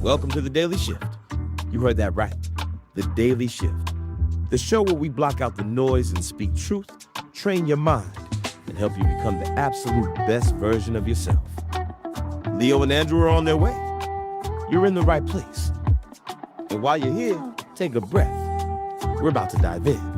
Welcome to The Daily Shift. You heard that right. The Daily Shift. The show where we block out the noise and speak truth, train your mind, and help you become the absolute best version of yourself. Leo and Andrew are on their way. You're in the right place. And while you're here, take a breath. We're about to dive in.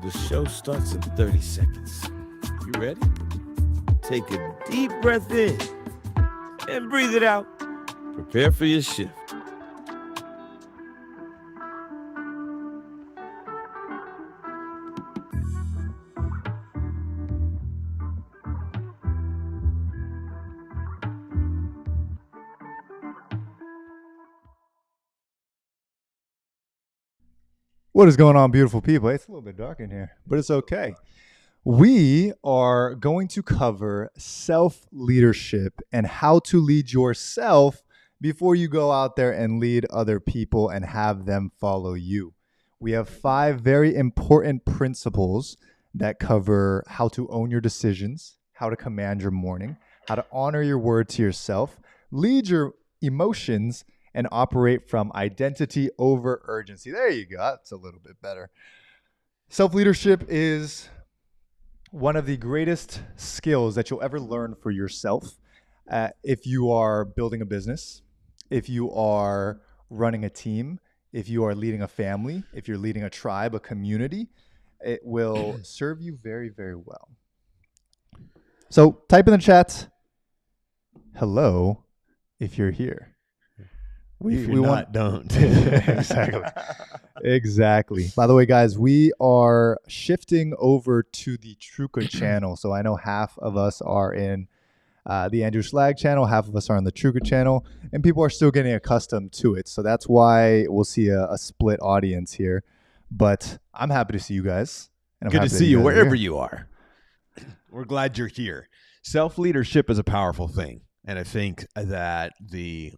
The show starts in 30 seconds. You ready? Take a deep breath in and breathe it out. Prepare for your shift. What is going on, beautiful people? It's a little bit dark in here, but it's okay. We are going to cover self-leadership and how to lead yourself before you go out there and lead other people and have them follow you. We have 5 very important principles that cover how to own your decisions, how to command your morning, how to honor your word to yourself, lead your emotions, and operate from identity over urgency. There you go. That's a little bit better. Self-leadership is one of the greatest skills that you'll ever learn for yourself. If you are building a business, if you are running a team, if you are leading a family, if you're leading a tribe, a community, it will serve you very, very well. So type in the chat, hello, if you're here. Don't. Exactly. Exactly. By the way, guys, we are shifting over to the Truca channel. So I know half of us are in the Andrew Schlag channel, half of us are on the Truca channel, and people are still getting accustomed to it. So that's why we'll see a split audience here. But I'm happy to see you guys. And I'm Good happy to that see you guys are wherever here. you are. We're glad you're here. Self-leadership is a powerful thing. And I think that the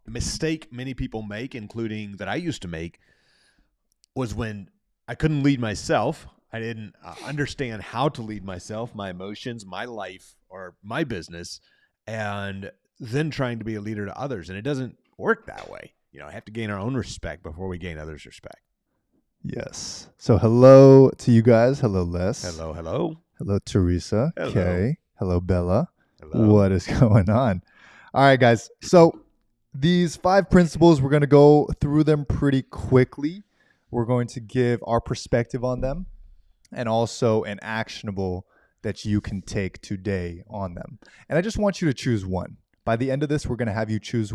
mistake many people make, including that I used to make, was when I couldn't lead myself. I didn't understand how to lead myself, my emotions, my life, or my business, and then trying to be a leader to others. And it doesn't work that way. You know, I have to gain our own respect before we gain others' respect. Yes. So hello to you guys. Hello, Les. Hello, hello. Hello, Teresa. Hello. Kay. Hello, Bella. Hello. What is going on? All right, guys. So these 5 principles, we're going to go through them pretty quickly. We're going to give our perspective on them and also an actionable that you can take today on them. And I just want you to choose one. By the end of this, we're going to have you choose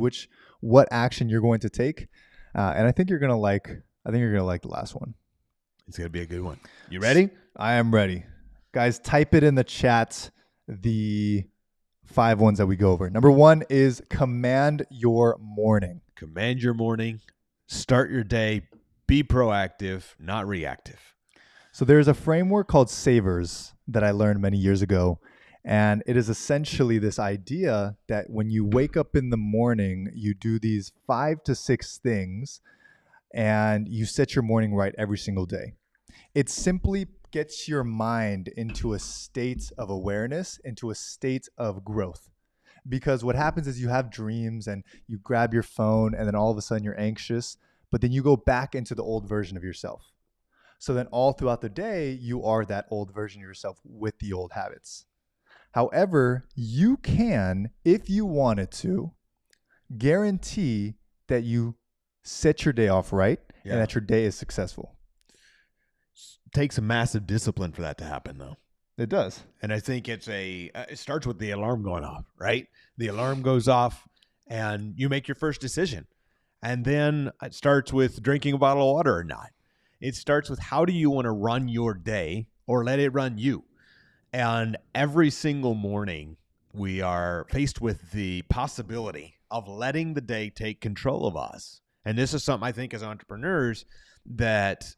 what action you're going to take. And I think you're going to like the last one. It's going to be a good one. You ready? I am ready. Guys, type it in the chat, the 5 ones that we go over. Number 1 is command your morning. Command your morning. Start your day. Be proactive, not reactive. So there's a framework called Savers that I learned many years ago. And it is essentially this idea that when you wake up in the morning, you do these 5 to 6 things and you set your morning right every single day. It simply gets your mind into a state of awareness, into a state of growth. Because what happens is you have dreams and you grab your phone and then all of a sudden you're anxious, but then you go back into the old version of yourself. So then all throughout the day, you are that old version of yourself with the old habits. However, you can, if you wanted to, guarantee that you set your day off right and that your day is successful. Takes a massive discipline for that to happen, though. It does. And I think it starts with the alarm going off, right? The alarm goes off and you make your first decision. And then it starts with drinking a bottle of water or not. It starts with how do you want to run your day or let it run you? And every single morning we are faced with the possibility of letting the day take control of us. And this is something I think as entrepreneurs that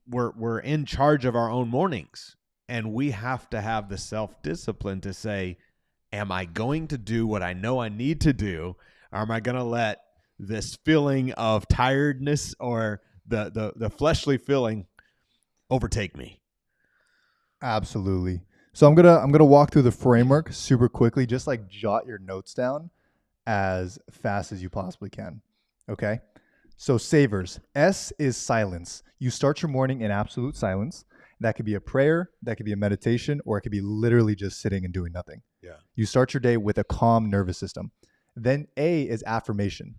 we're in charge of our own mornings, and we have to have the self-discipline to say, am I going to do what I know I need to do, or am I going to let this feeling of tiredness or the fleshly feeling overtake me? Absolutely. So I'm gonna walk through the framework super quickly, just like jot your notes down as fast as you possibly can. Okay. So Savers, S is silence. You start your morning in absolute silence. That could be a prayer, that could be a meditation, or it could be literally just sitting and doing nothing. Yeah. You start your day with a calm nervous system. Then A is affirmation.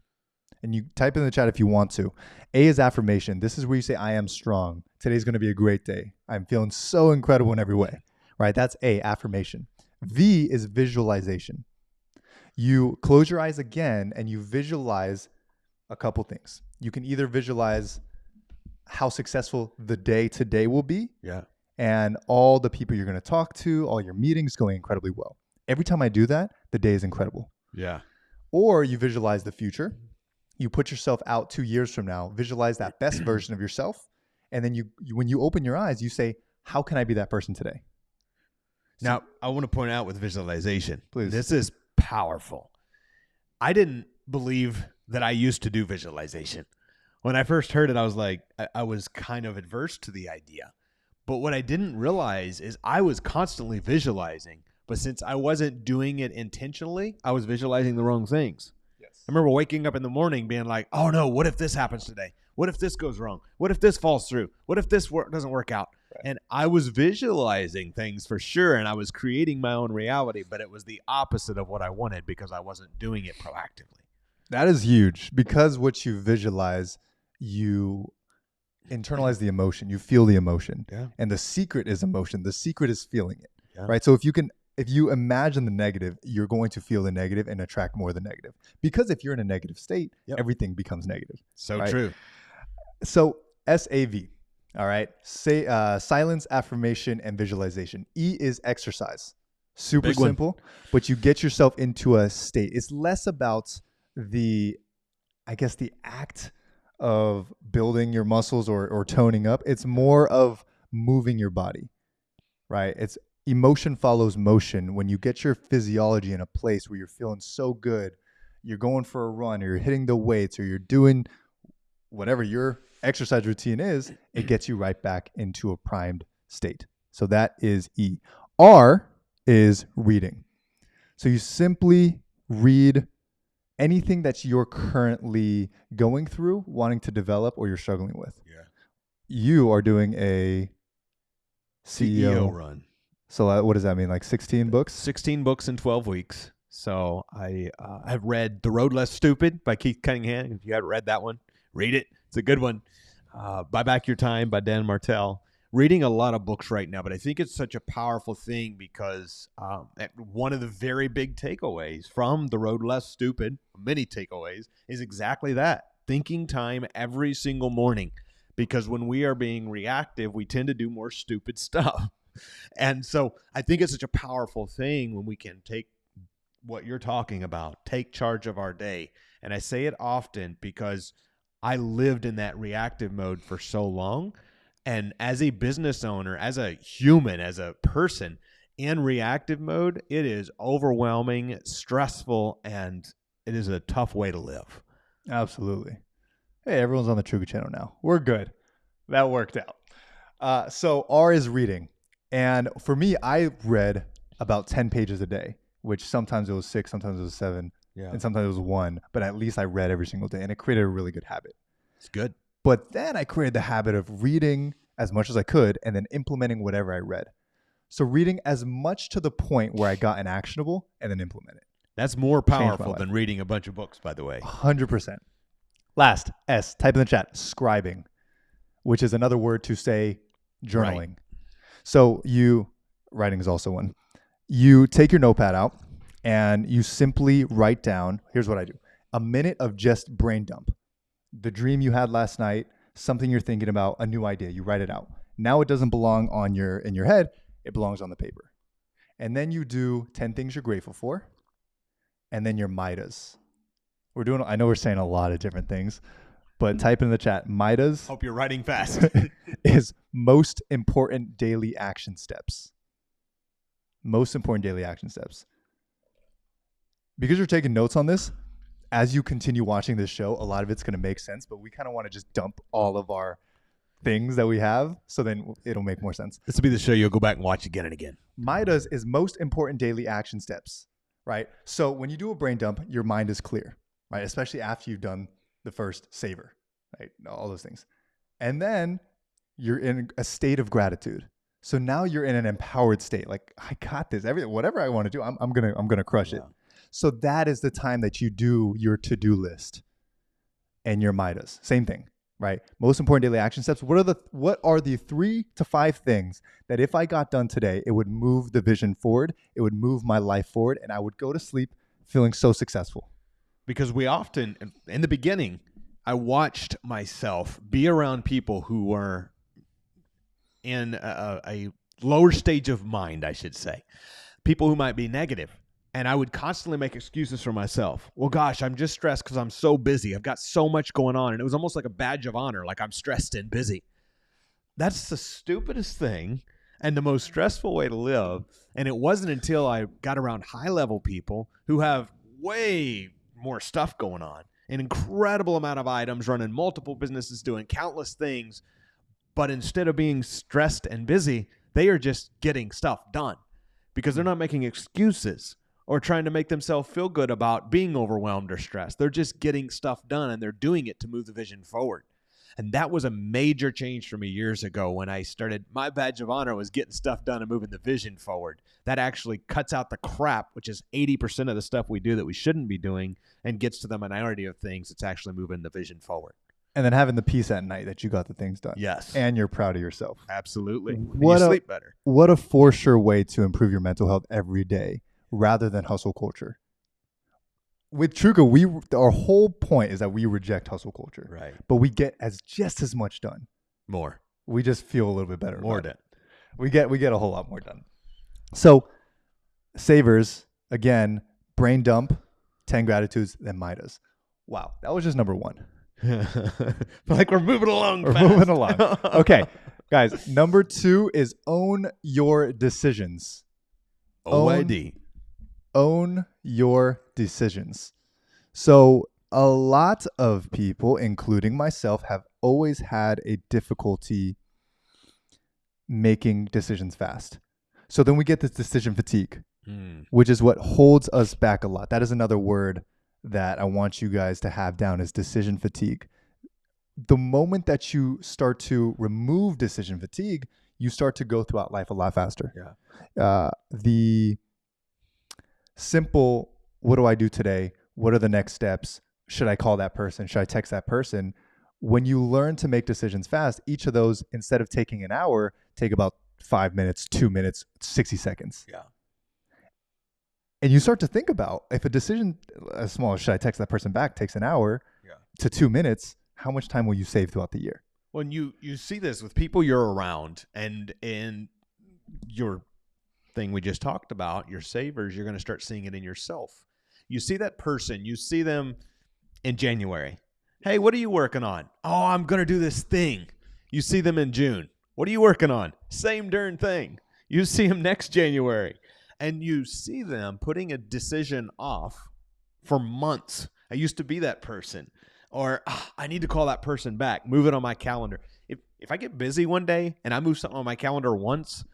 And you type in the chat if you want to. A is affirmation. This is where you say, I am strong. Today's going to be a great day. I'm feeling so incredible in every way. Right? That's A, affirmation. V is visualization. You close your eyes again and you visualize a couple things. You can either visualize how successful the day today will be. Yeah. And all the people you're going to talk to, all your meetings going incredibly well. Every time I do that, the day is incredible. Yeah. Or you visualize the future. You put yourself out 2 years from now, visualize that best version of yourself. And then you when you open your eyes, you say, how can I be that person today? Now, I want to point out with visualization, Please. This is powerful. I didn't believe that I used to do visualization. When I first heard it, I was like, I was kind of adverse to the idea. But what I didn't realize is I was constantly visualizing. But since I wasn't doing it intentionally, I was visualizing the wrong things. Yes. I remember waking up in the morning being like, oh no, what if this happens today? What if this goes wrong? What if this falls through? What if this doesn't work out? Right. And I was visualizing things for sure, and I was creating my own reality, but it was the opposite of what I wanted because I wasn't doing it proactively. That is huge because what you visualize, you internalize the emotion, you feel the emotion. Yeah. And the secret is emotion. The secret is feeling it. Yeah. Right? So if you imagine the negative, you're going to feel the negative and attract more of the negative. Because if you're in a negative state, everything becomes negative. So right? true. So SAV, all right? Say silence, affirmation, and visualization. E is exercise. Super simple, but you get yourself into a state. It's less about the act of building your muscles or toning up. It's more of moving your body, right? It's emotion follows motion. When you get your physiology in a place where you're feeling so good, you're going for a run or you're hitting the weights or you're doing whatever your exercise routine is, it gets you right back into a primed state. So that is E. R is reading. So you simply read anything that you're currently going through, wanting to develop, or you're struggling with. Yeah. You are doing a CEO run. So what does that mean? Like 16 books? 16 books in 12 weeks. So I have read The Road Less Stupid by Keith Cunningham. If you haven't read that one, read it. It's a good one. Buy Back Your Time by Dan Martell. reading a lot of books right now, but I think it's such a powerful thing because one of the very big takeaways from The Road Less Stupid, many takeaways, is exactly that. Thinking time every single morning. Because when we are being reactive, we tend to do more stupid stuff. And so I think it's such a powerful thing when we can take what you're talking about, take charge of our day. And I say it often because I lived in that reactive mode for so long. And as a business owner, as a human, as a person in reactive mode, it is overwhelming, stressful, and it is a tough way to live. Absolutely. Hey, everyone's on the Truga channel now. We're good. That worked out. So R is reading. And for me, I read about 10 pages a day, which sometimes it was 6, sometimes it was 7, and sometimes it was 1. But at least I read every single day, and it created a really good habit. It's good. But then I created the habit of reading as much as I could and then implementing whatever I read. So reading as much to the point where I got an actionable and then implement it. That's more powerful than reading a bunch of books, by the way. 100%. Last, S, type in the chat, scribing, which is another word to say journaling. Right. So writing is also one. You take your notepad out and you simply write down, here's what I do, a minute of just brain dump. The dream you had last night, something you're thinking about, a new idea, you write it out. Now it doesn't belong in your head, it belongs on the paper. And then you do 10 things you're grateful for, and then your Midas. I know we're saying a lot of different things, but type in the chat, Midas. Hope you're writing fast. Is most important daily action steps. Most important daily action steps. Because you're taking notes on this, as you continue watching this show, a lot of it's going to make sense, but we kind of want to just dump all of our things that we have, so then it'll make more sense. This will be the show you'll go back and watch again and again. Midas is most important daily action steps, right? So when you do a brain dump, your mind is clear, right? Especially after you've done the first savor, right? All those things. And then you're in a state of gratitude. So now you're in an empowered state. Like, I got this. Whatever I want to do, I'm gonna crush it. So that is the time that you do your to-do list and your Midas. Same thing, right? Most important daily action steps. What are the 3 to 5 things that if I got done today, it would move the vision forward, it would move my life forward, and I would go to sleep feeling so successful? Because we often, in the beginning, I watched myself be around people who were in a lower stage of mind, I should say. People who might be negative. And I would constantly make excuses for myself. Well, gosh, I'm just stressed because I'm so busy. I've got so much going on. And it was almost like a badge of honor, like I'm stressed and busy. That's the stupidest thing and the most stressful way to live. And it wasn't until I got around high-level people who have way more stuff going on, an incredible amount of items, running multiple businesses, doing countless things. But instead of being stressed and busy, they are just getting stuff done because they're not making excuses or trying to make themselves feel good about being overwhelmed or stressed. They're just getting stuff done, and they're doing it to move the vision forward. And that was a major change for me years ago when I started. My badge of honor was getting stuff done and moving the vision forward. That actually cuts out the crap, which is 80% of the stuff we do that we shouldn't be doing, and gets to the minority of things that's actually moving the vision forward. And then having the peace at night that you got the things done. Yes. And you're proud of yourself. Absolutely. You sleep better. What a for sure way to improve your mental health every day, rather than hustle culture. With Truga, our whole point is that we reject hustle culture. Right. But we get just as much done. More. We just feel a little bit better. More done. We get a whole lot more done. So, savers, again, brain dump, 10 gratitudes, then Midas. Wow, that was just number 1. Like we're moving along. Moving along. Okay, guys, number 2 is own your decisions. OID. Own your decisions. So a lot of people, including myself, have always had a difficulty making decisions fast. So then we get this decision fatigue, which is what holds us back a lot. That is another word that I want you guys to have down, is decision fatigue. The moment that you start to remove decision fatigue, you start to go throughout life a lot faster. Yeah. The simple, what do I do today? What are the next steps? Should I call that person? Should I text that person? When you learn to make decisions fast, each of those, instead of taking an hour, take about 5 minutes, 2 minutes, 60 seconds. Yeah. And you start to think about, if a decision as small as should I text that person back takes an hour to 2 minutes, how much time will you save throughout the year? When you see this with people you're around, and in your thing we just talked about, your savers, you're going to start seeing it in yourself. You see that person, you see them in January. Hey, what are you working on? Oh, I'm going to do this thing. You see them in June. What are you working on? Same darn thing. You see them next January. And you see them putting a decision off for months. I used to be that person. Or I need to call that person back. Move it on my calendar. If I get busy one day and I move something on my calendar once,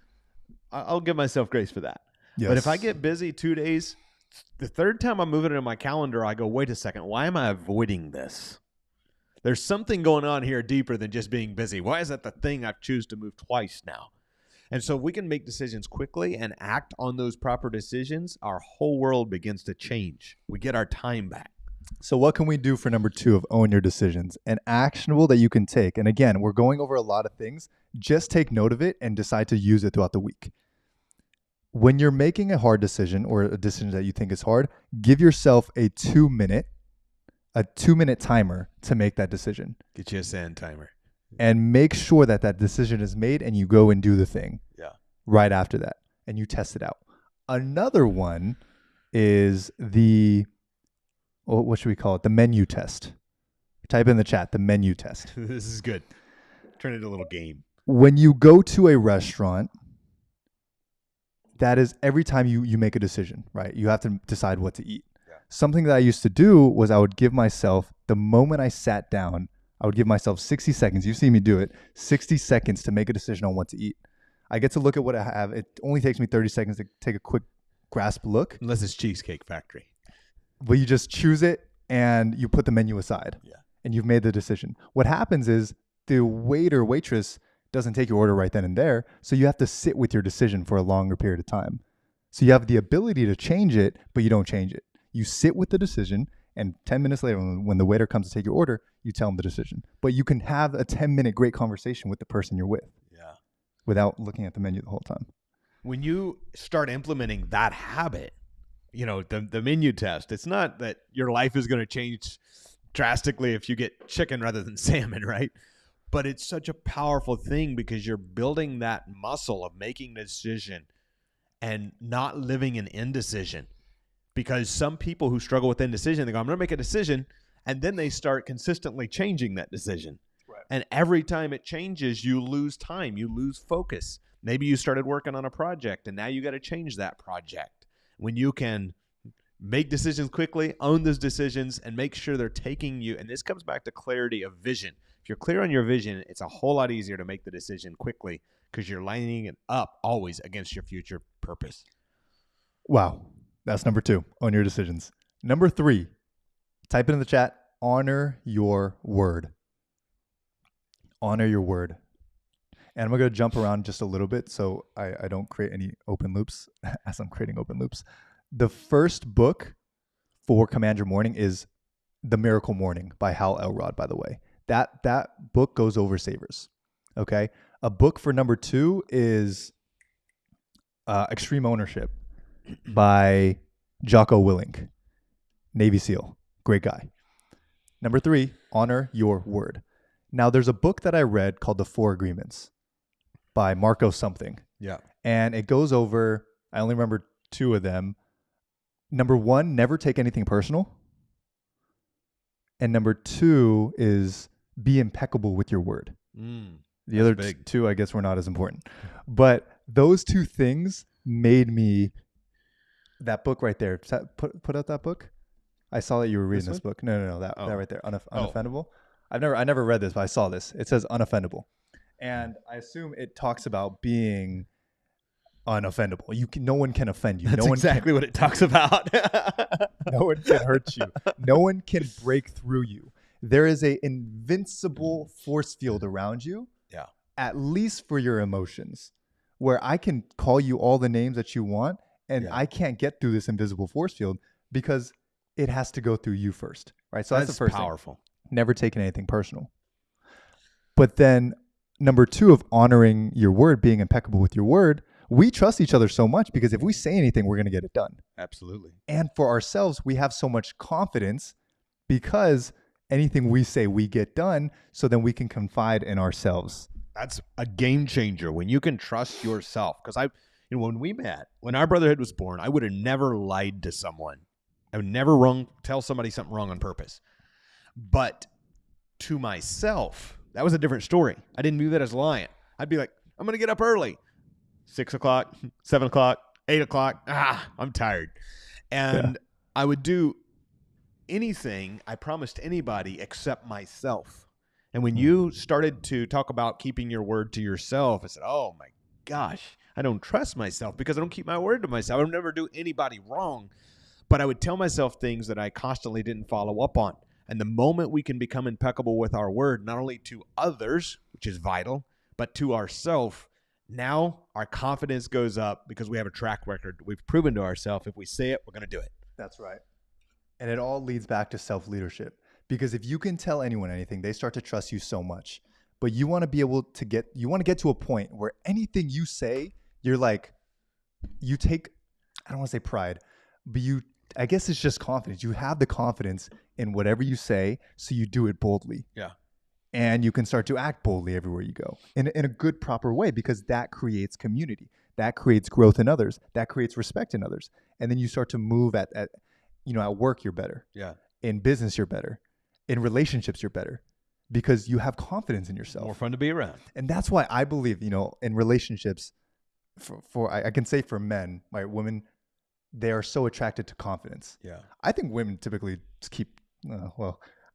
I'll give myself grace for that. Yes. But if I get busy 2 days, the third time I'm moving it on my calendar, I go, wait a second. Why am I avoiding this? There's something going on here deeper than just being busy. Why is that the thing I've choose to move twice now? And so if we can make decisions quickly and act on those proper decisions, our whole world begins to change. We get our time back. So what can we do for number 2 of own your decisions? An actionable that you can take. And again, we're going over a lot of things. Just take note of it and decide to use it throughout the week. When you're making a hard decision or a decision that you think is hard, give yourself a 2-minute timer to make that decision. Get you a sand timer. And make sure that that decision is made and you go and do the thing right after that and you test it out. Another one is what should we call it? The menu test. Type in the chat, the menu test. This is good. Turn it into a little game. When you go to a restaurant, that is every time you make a decision, right? You have to decide what to eat. Yeah. Something that I used to do was I would give myself, the moment I sat down, I would give myself 60 seconds. You've seen me do it. 60 seconds to make a decision on what to eat. I get to look at what I have. It only takes me 30 seconds to take a quick grasp look. Unless it's Cheesecake Factory. But you just choose it and you put the menu aside. Yeah. And you've made the decision. What happens is the waiter, waitress doesn't take your order right then and there. So you have to sit with your decision for a longer period of time. So you have the ability to change it, but you don't change it. You sit with the decision, and 10 minutes later, when the waiter comes to take your order, you tell them the decision. But you can have a 10-minute great conversation with the person you're with without looking at the menu the whole time. When you start implementing that habit, the menu test, it's not that your life is going to change drastically if you get chicken rather than salmon, right? But it's such a powerful thing because you're building that muscle of making a decision and not living in indecision. Because some people who struggle with indecision, they go, I'm going to make a decision, and then they start consistently changing that decision. Right. And every time it changes, you lose time, you lose focus. Maybe you started working on a project, and now you got to change that project. When you can make decisions quickly, own those decisions, and make sure they're taking you, and this comes back to clarity of vision. If you're clear on your vision, it's a whole lot easier to make the decision quickly because you're lining it up always against your future purpose. Wow. That's number 2, own your decisions. Number 3, type it in the chat, honor your word. Honor your word. And I'm going to jump around just a little bit so I don't create any open loops as I'm creating open loops. The first book for Command Your Morning is The Miracle Morning by Hal Elrod, by the way. That book goes over savers. Okay? A book for number 2 is Extreme Ownership by Jocko Willink, Navy SEAL. Great guy. Number 3, honor your word. Now, there's a book that I read called The 4 Agreements by Marco something. Yeah. And it goes over, I only remember 2 of them. Number 1, never take anything personal. And number 2 is be impeccable with your word. The other 2, I guess, were not as important. But those 2 things made me... That book right there. Put out that book. I saw that you were reading this book. No. That right there. Unoffendable. I never read this, but I saw this. It says unoffendable, and I assume it talks about being unoffendable. No one can offend you. That's exactly what it talks about. No one can hurt you. No one can break through you. There is a invincible force field around you. Yeah. At least for your emotions, where I can call you all the names that you want. And I can't get through this invisible force field because it has to go through you first, right? So that's the first powerful. Thing. Never taking anything personal. But then number 2 of honoring your word, being impeccable with your word, we trust each other so much because if we say anything, we're going to get it done. Absolutely. And for ourselves, we have so much confidence because anything we say, we get done. So then we can confide in ourselves. That's a game changer when you can trust yourself. Because when we met, when our brotherhood was born, I would have never lied to someone. I would never tell somebody something wrong on purpose. But to myself, that was a different story. I didn't view that as lying. I'd be like, I'm going to get up early. 6 o'clock, 7 o'clock, 8 o'clock. I'm tired. And I would do anything I promised anybody except myself. And when you started to talk about keeping your word to yourself, I said, oh my gosh, I don't trust myself because I don't keep my word to myself. I would never do anybody wrong. But I would tell myself things that I constantly didn't follow up on. And the moment we can become impeccable with our word, not only to others, which is vital, but to ourselves, now our confidence goes up because we have a track record. We've proven to ourselves if we say it, we're going to do it. That's right. And it all leads back to self-leadership. Because if you can tell anyone anything, they start to trust you so much. But you want to be able to get to a point where anything you say, you're like, you take, I don't want to say pride, but I guess it's just confidence. You have the confidence in whatever you say, so you do it boldly. Yeah. And you can start to act boldly everywhere you go in a good, proper way, because that creates community. That creates growth in others. That creates respect in others. And then you start to move at work, you're better. Yeah. In business, you're better. In relationships, you're better because you have confidence in yourself. More fun to be around. And that's why I believe, in relationships, I can say for men, right, women, they are so attracted to confidence. Yeah. I think women typically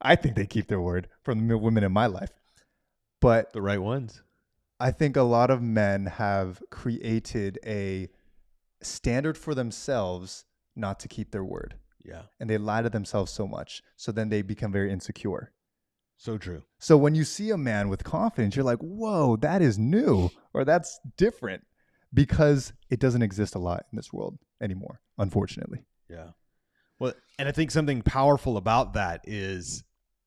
I think they keep their word from the women in my life. But The right ones. I think a lot of men have created a standard for themselves not to keep their word. Yeah. And they lie to themselves so much. So then they become very insecure. So true. So when you see a man with confidence, you're like, whoa, that is new, or that's different, because it doesn't exist a lot in this world anymore, unfortunately. Yeah. Well, and I think something powerful about that is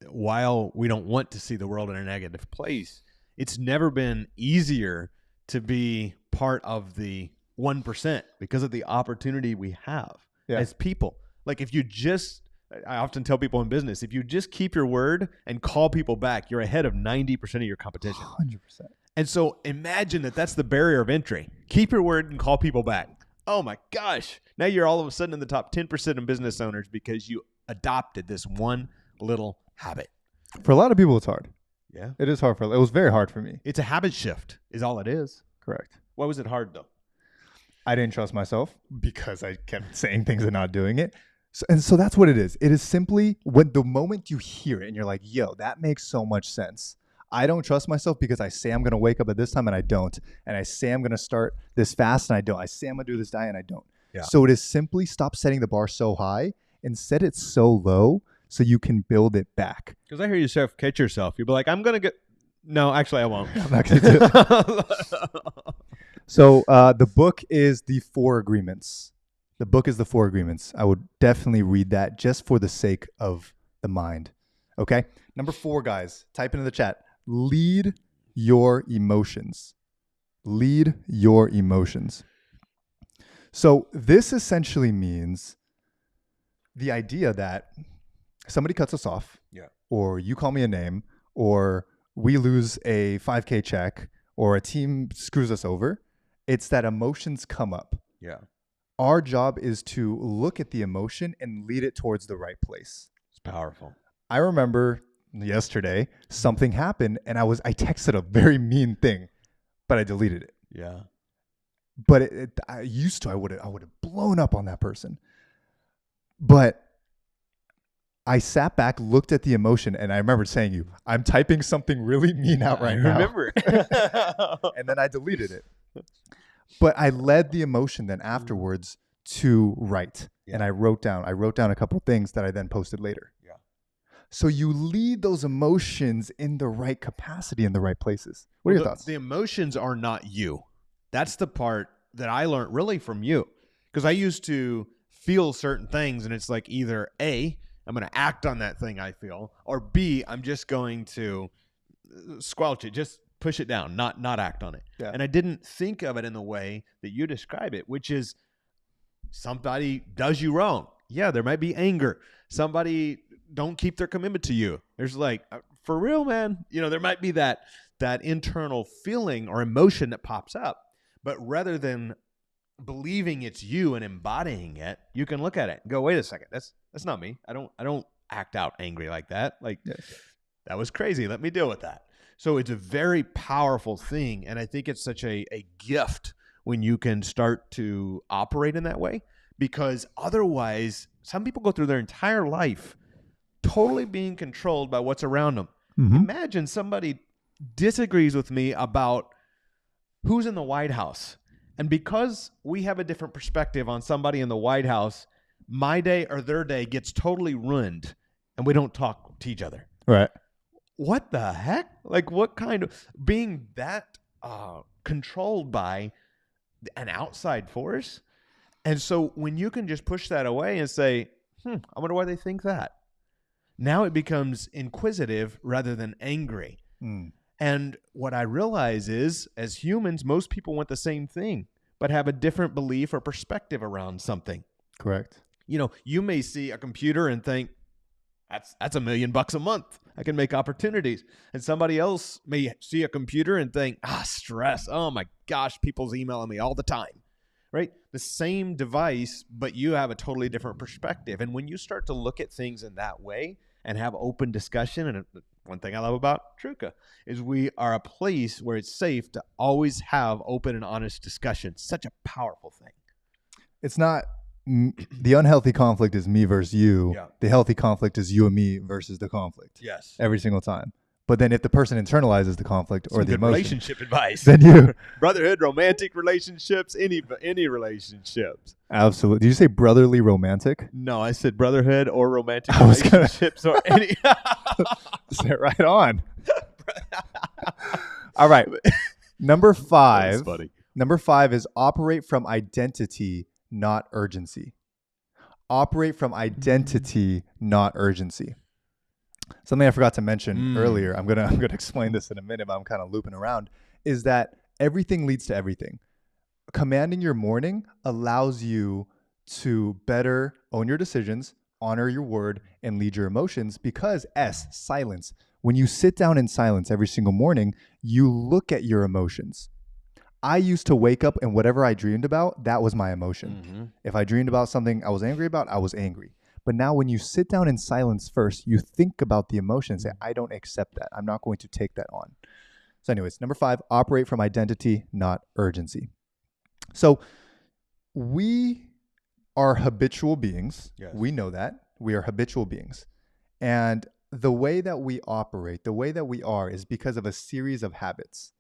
while we don't want to see the world in a negative place, it's never been easier to be part of the 1% because of the opportunity we have as people. Like I often tell people in business, if you just keep your word and call people back, you're ahead of 90% of your competition. 100%. And so imagine that's the barrier of entry. Keep your word and call people back. Oh my gosh. Now you're all of a sudden in the top 10% of business owners because you adopted this one little habit. For a lot of people, it's hard. Yeah. It is hard. It was very hard for me. It's a habit shift is all it is. Correct. Why was it hard though? I didn't trust myself because I kept saying things and not doing it. So that's what it is. It is simply when the moment you hear it and you're like, yo, that makes so much sense. I don't trust myself because I say I'm going to wake up at this time and I don't. And I say I'm going to start this fast and I don't. I say I'm going to do this diet and I don't. Yeah. So it is simply stop setting the bar so high and set it so low so you can build it back. Because I hear you catch yourself. You'll be like, I'm going to get... No, actually, I won't. I'm not going to do it. So the book is The 4 Agreements. The book is The 4 Agreements. I would definitely read that just for the sake of the mind. Okay? Number 4, guys, type into the chat. Lead your emotions. Lead your emotions. So this essentially means the idea that somebody cuts us off, or you call me a name, or we lose a 5K check, or a team screws us over. It's that emotions come up. Yeah. Our job is to look at the emotion and lead it towards the right place. It's powerful. I remember yesterday something happened and I texted a very mean thing, but I deleted it. Yeah. But I would have blown up on that person. But I sat back, looked at the emotion, and I remember saying, I'm typing something really mean out right now. I remember. And then I deleted it. But I led the emotion then afterwards to write. Yeah. And I wrote down a couple of things that I then posted later. Yeah. So you lead those emotions in the right capacity, in the right places. What are your thoughts? The emotions are not you. That's the part that I learned really from you. Because I used to feel certain things, and it's like either A, I'm going to act on that thing I feel, or B, I'm just going to squelch it, just push it down, not act on it. Yeah. And I didn't think of it in the way that you describe it, which is somebody does you wrong. Yeah, there might be anger. Somebody don't keep their commitment to you. There's like, for real, man. There might be that internal feeling or emotion that pops up. But rather than believing it's you and embodying it, you can look at it and go, wait a second, that's not me. I don't act out angry like that. Like, that was crazy. Let me deal with that. So it's a very powerful thing. And I think it's such a gift when you can start to operate in that way, because otherwise some people go through their entire life totally being controlled by what's around them. Mm-hmm. Imagine somebody disagrees with me about who's in the White House. And because we have a different perspective on somebody in the White House, my day or their day gets totally ruined and we don't talk to each other. Right. What the heck? Like, what kind of being that controlled by an outside force? And so when you can just push that away and say, I wonder why they think that. Now it becomes inquisitive rather than angry. And what I realize is, as humans, most people want the same thing, but have a different belief or perspective around something. Correct. You may see a computer and think, that's $1 million a month. I can make opportunities. And somebody else may see a computer and think, stress. Oh my gosh, people's emailing me all the time, right? The same device, but you have a totally different perspective. And when you start to look at things in that way and have open discussion, and one thing I love about Truka is we are a place where it's safe to always have open and honest discussion. Such a powerful thing. It's not the unhealthy conflict is me versus you. Yeah. The healthy conflict is you and me versus the conflict. Yes. Every single time. But then if the person internalizes the conflict or Some the good emotion, relationship advice. then you Brotherhood, romantic relationships, any relationships. absolutely. Did you say brotherly romantic? No, I said brotherhood or romantic I was gonna- relationships or any. Say it right on. All right. Number That's 5. funny. Number 5 is operate from identity, not urgency. Operate from identity, not urgency. Something I forgot to mention earlier, I'm gonna explain this in a minute, but I'm kind of looping around, is that everything leads to everything. Commanding your morning allows you to better own your decisions, honor your word, and lead your emotions because silence. When you sit down in silence every single morning, you look at your emotions. I used to wake up and whatever I dreamed about, that was my emotion. If I dreamed about something I was angry about, I was angry. But now when you sit down in silence first, you think about the emotion and say, I don't accept that. I'm not going to take that on. So anyways, number 5, operate from identity, not urgency. So we are habitual beings. Yes. We know that. We are habitual beings. And the way that we operate, the way that we are is because of a series of habits.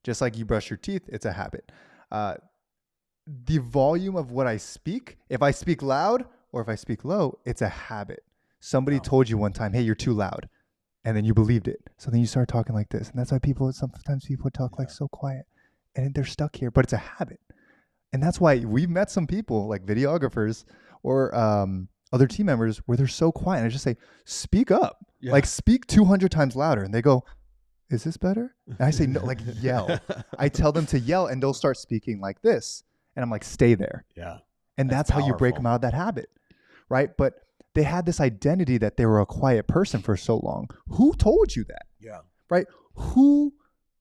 Just like you brush your teeth, it's a habit. The volume of what I speak, if I speak loud or if I speak low, it's a habit. Somebody told you one time, hey, you're too loud. And then you believed it. So then you start talking like this. And that's why sometimes people talk like so quiet. And they're stuck here, but it's a habit. And that's why we've met some people like videographers or other team members where they're so quiet. And I just say, speak up. Yeah. Like speak 200 times louder. And they go, is this better? And I say, no, like yell. I tell them to yell and they'll start speaking like this. And I'm like, stay there. Yeah. And that's how you break them out of that habit, right? But they had this identity that they were a quiet person for so long. Who told you that, Yeah. right? Who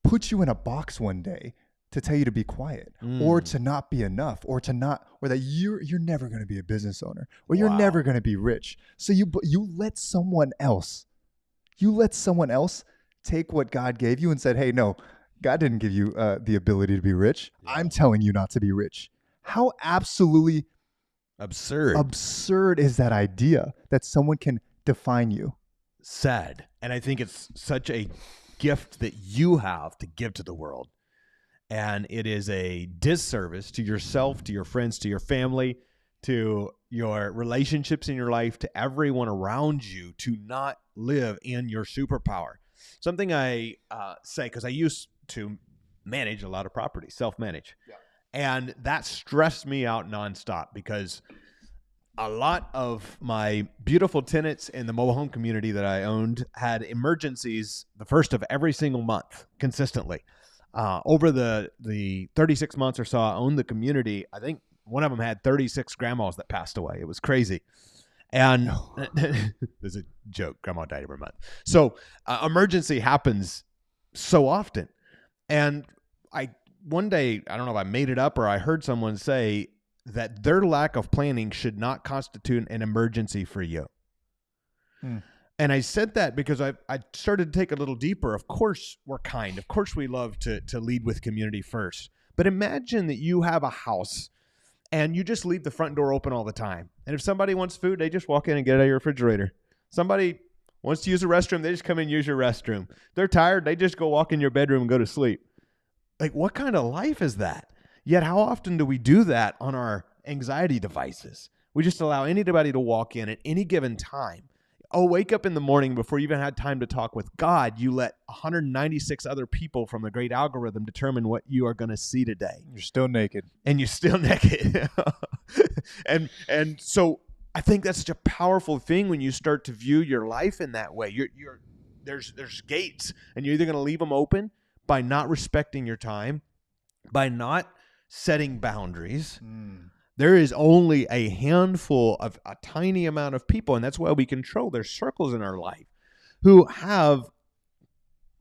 put you in a box one day to tell you to be quiet or to not be enough or that you're never going to be a business owner or you're never going to be rich. So you let someone else take what God gave you and said, hey, no, God didn't give you the ability to be rich. Yeah. I'm telling you not to be rich. How absolutely absurd is that idea that someone can define you? Sad. And I think it's such a gift that you have to give to the world. And it is a disservice to yourself, to your friends, to your family, to your relationships in your life, to everyone around you to not live in your superpower. Something I say, because I used to manage a lot of property, self-manage. Yeah. And that stressed me out nonstop because a lot of my beautiful tenants in the mobile home community that I owned had emergencies the first of every single month consistently. Over the 36 months or so I owned the community, I think one of them had 36 grandmas that passed away. It was crazy. And there's a joke. Grandma died every month. So emergency happens so often. And one day, I don't know if I made it up or I heard someone say that their lack of planning should not constitute an emergency for you. And I said that because I started to take a little deeper. Of course, we're kind. Of course, we love to lead with community first. But imagine that you have a house and you just leave the front door open all the time. And if somebody wants food, they just walk in and get it out of your refrigerator. Somebody wants to use a restroom, they just come in and use your restroom. They're tired, they just go walk in your bedroom and go to sleep. Like, what kind of life is that? Yet how often do we do that on our anxiety devices? We just allow anybody to walk in at any given time. Oh, wake up in the morning before you even had time to talk with God. You let 196 other people from the great algorithm determine what you are going to see today. You're still naked. And you're still naked. and so I think that's such a powerful thing when you start to view your life in that way. There's gates, and you're either going to leave them open by not respecting your time, by not setting boundaries. There is only a handful of a tiny amount of people, and that's why we control their circles in our life, who have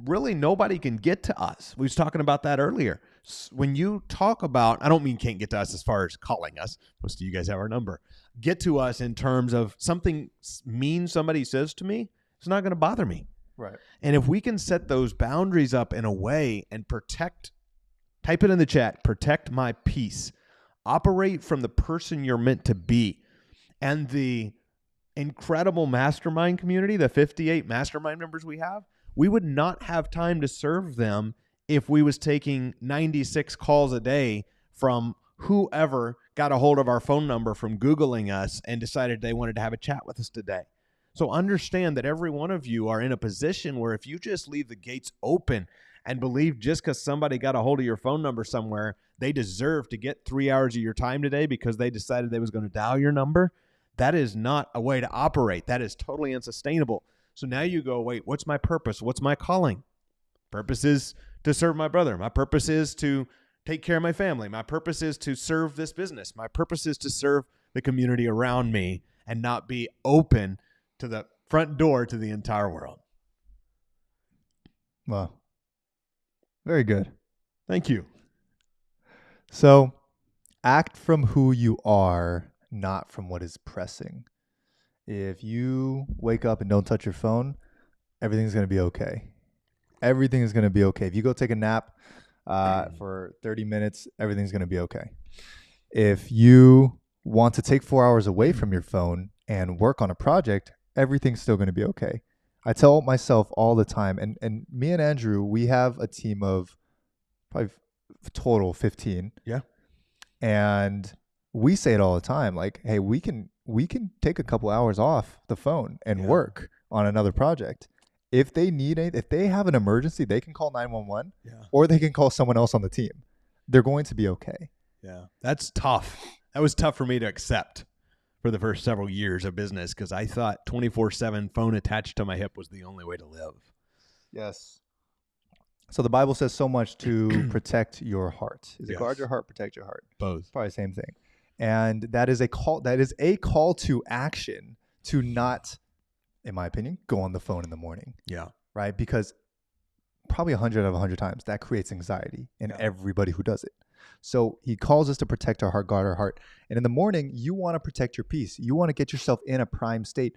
really nobody can get to us. We was talking about that earlier. When you talk about, I don't mean can't get to us as far as calling us. Most of you guys have our number. Get to us in terms of something mean somebody says to me, it's not going to bother me. Right. And if we can set those boundaries up in a way and protect, type it in the chat, protect my peace. Operate from the person you're meant to be. And the incredible mastermind community, the 58 mastermind members we have, we would not have time to serve them if we was taking 96 calls a day from whoever got a hold of our phone number from Googling us and decided they wanted to have a chat with us today. So understand that every one of you are in a position where if you just leave the gates open and believe just because somebody got a hold of your phone number somewhere, they deserve to get 3 hours of your time today because they decided they was going to dial your number, that is not a way to operate. That is totally unsustainable. So now you go, wait, what's my purpose? What's my calling? Purpose is to serve my brother. My purpose is to take care of my family. My purpose is to serve this business. My purpose is to serve the community around me and not be open to the front door to the entire world. Wow. Very good. Thank you. So, act from who you are, not from what is pressing. If you wake up and don't touch your phone, everything's going to be okay. Everything is going to be okay. If you go take a nap for 30 minutes, everything's going to be okay. If you want to take 4 hours away from your phone and work on a project, everything's still going to be okay. I tell myself all the time, and me and Andrew, we have a team of probably total 15. Yeah. And we say it all the time, like, hey, we can take a couple hours off the phone and work on another project. If they need it, if they have an emergency, they can call 911 or they can call someone else on the team. They're going to be okay. Yeah. That's tough. That was tough for me to accept for the first several years of business because I thought 24/7 phone attached to my hip was the only way to live. Yes. So the Bible says so much to protect your heart. Is it Yes. guard your heart, protect your heart? Both. Probably the same thing. And that is a call to action to not, in my opinion, go on the phone in the morning, Yeah. right? Because probably 100 out of 100 times that creates anxiety in everybody who does it. So he calls us to protect our heart, guard our heart. And in the morning, you want to protect your peace. You want to get yourself in a prime state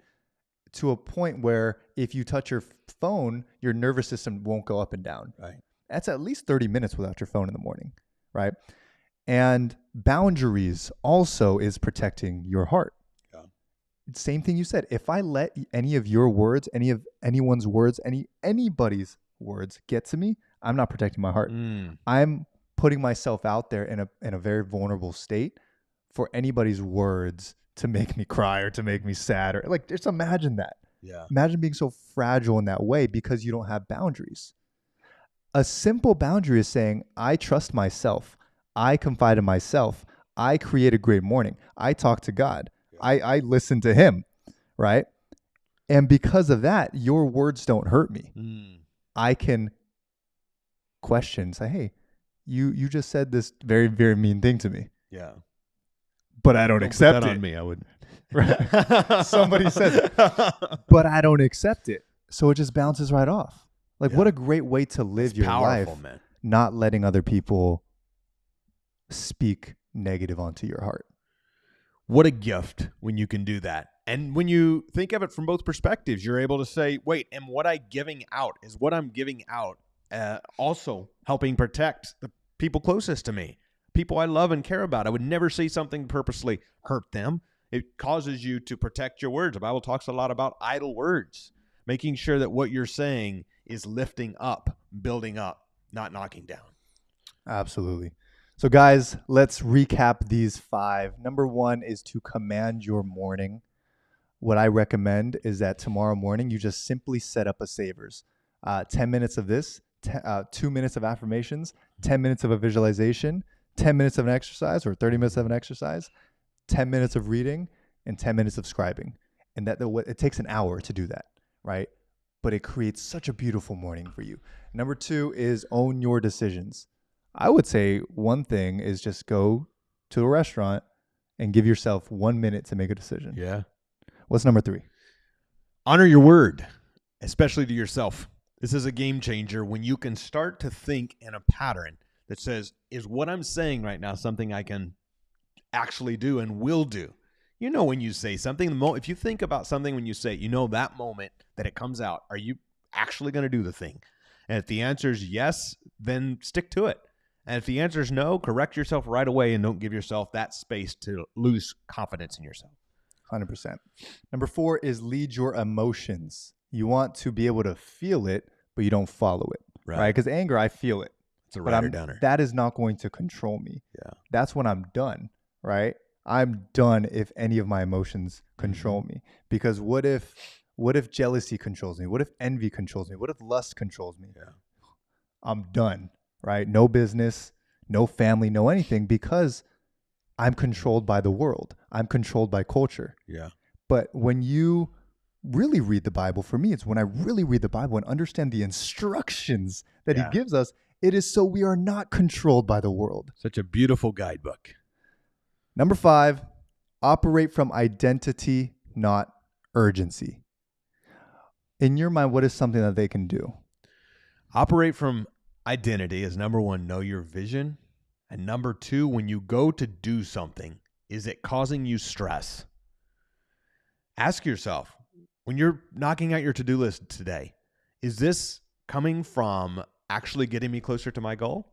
to a point where if you touch your phone, your nervous system won't go up and down. Right. That's at least 30 minutes without your phone in the morning, right? And boundaries also is protecting your heart. Yeah. Same thing you said. If I let any of your words, any of anyone's words, anybody's words get to me, I'm not protecting my heart. I'm putting myself out there in a very vulnerable state for anybody's words to make me cry or to make me sad, or like, just imagine that. Yeah. Imagine being so fragile in that way because you don't have boundaries. A simple boundary is saying, I trust myself. I confide in myself. I create a great morning. I talk to God. Yeah. I listen to him, right? And because of that, your words don't hurt me. I can question, say, hey, you just said this very, very mean thing to me, Yeah. but I don't accept put that it. on me. I would. Right. Somebody says it, but I don't accept it. So it just bounces right off. Like, what a great way to live It's your powerful, life, man. not letting other people speak negative onto your heart. What a gift when you can do that. And when you think of it from both perspectives, you're able to say, wait, am what I'm giving out also helping protect the people closest to me, people I love and care about? I would never say something purposely hurt them. It causes you to protect your words. The Bible talks a lot about idle words, making sure that what you're saying is lifting up, building up, not knocking down. Absolutely. So guys, let's recap these 5. Number 1 is to command your morning. What I recommend is that tomorrow morning, you just simply set up a savers. 10 minutes of this, 2 minutes of affirmations, 10 minutes of a visualization, 10 minutes of an exercise or 30 minutes of an exercise, 10 minutes of reading, and 10 minutes of scribing. And it takes an hour to do that, right? But it creates such a beautiful morning for you. Number 2 is own your decisions. I would say one thing is just go to a restaurant and give yourself 1 minute to make a decision. Yeah. What's number 3? Honor your word, especially to yourself. This is a game changer when you can start to think in a pattern that says, is what I'm saying right now something I can actually do and will do? You know, when you say something, if you think about something when you say it, you know that moment that it comes out, are you actually going to do the thing? And if the answer is yes, then stick to it. And if the answer is no, correct yourself right away and don't give yourself that space to lose confidence in yourself. 100%. Number 4 is lead your emotions. You want to be able to feel it, but you don't follow it, right? Because anger, I feel it. It's a rider downer. That is not going to control me. Yeah. That's when I'm done, right? I'm done if any of my emotions control me. Because what if jealousy controls me? What if envy controls me? What if lust controls me? Yeah. I'm done, right? No business, no family, no anything, because I'm controlled by the world. I'm controlled by culture. Yeah. But when you really read the Bible, for me, it's when I really read the Bible and understand the instructions that he gives us, it is so we are not controlled by the world. Such a beautiful guidebook. Number 5, operate from identity, not urgency. In your mind, what is something that they can do? Operate from identity is number 1, know your vision. And number 2, when you go to do something, is it causing you stress? Ask yourself, when you're knocking out your to-do list today, is this coming from actually getting me closer to my goal?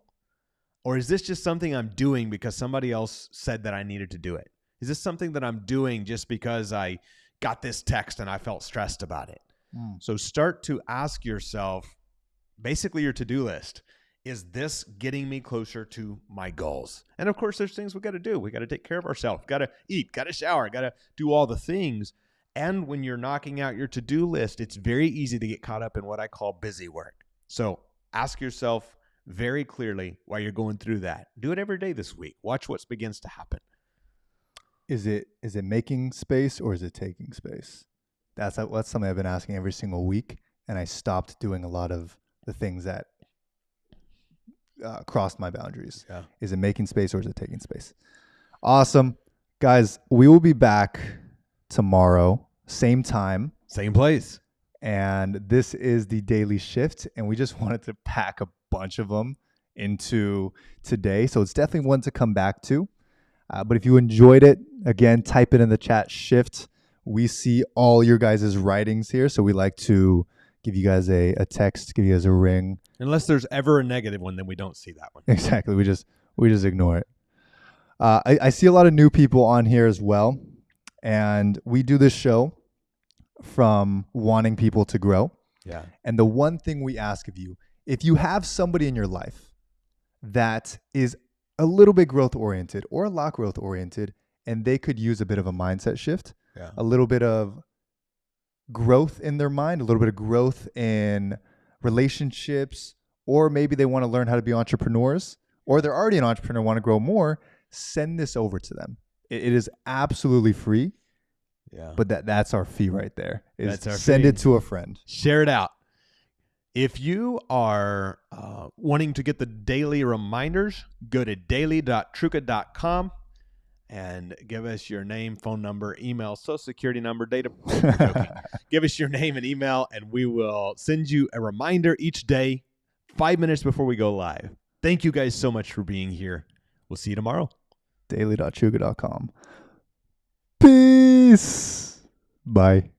Or is this just something I'm doing because somebody else said that I needed to do it? Is this something that I'm doing just because I got this text and I felt stressed about it? So start to ask yourself, basically your to-do list, is this getting me closer to my goals? And of course, there's things we got to do. We got to take care of ourselves, got to eat, got to shower, got to do all the things. And when you're knocking out your to-do list, it's very easy to get caught up in what I call busy work. So ask yourself very clearly why you're going through that. Do it every day this week. Watch what begins to happen. Is it making space or is it taking space? That's something I've been asking every single week, and I stopped doing a lot of the things that crossed my boundaries. Yeah. Is it making space or is it taking space? Awesome. Guys, we will be back tomorrow, same time. Same place. And this is the Daily Shift, and we just wanted to pack a bunch of them into today. So it's definitely one to come back to. But if you enjoyed it, again, type it in the chat, shift. We see all your guys' writings here, so we like to give you guys a text, give you guys a ring. Unless there's ever a negative one, then we don't see that one. Exactly. We just ignore it. I see a lot of new people on here as well. And we do this show from wanting people to grow. Yeah. And the one thing we ask of you, if you have somebody in your life that is a little bit growth oriented or a lot growth oriented, and they could use a bit of a mindset shift, a little bit of growth in their mind, a little bit of growth in relationships, or maybe they want to learn how to be entrepreneurs, or they're already an entrepreneur, want to grow more, send this over to them. It is absolutely free. Yeah. But that's our fee right there. Is That's our send fee. it to a friend. Share it out. If you are wanting to get the daily reminders, go to daily.truca.com and give us your name, phone number, email, social security number, date of birth. Joking. Give us your name and email, and we will send you a reminder each day, 5 minutes before we go live. Thank you guys so much for being here. We'll see you tomorrow. Daily.truca.com. Peace. Bye.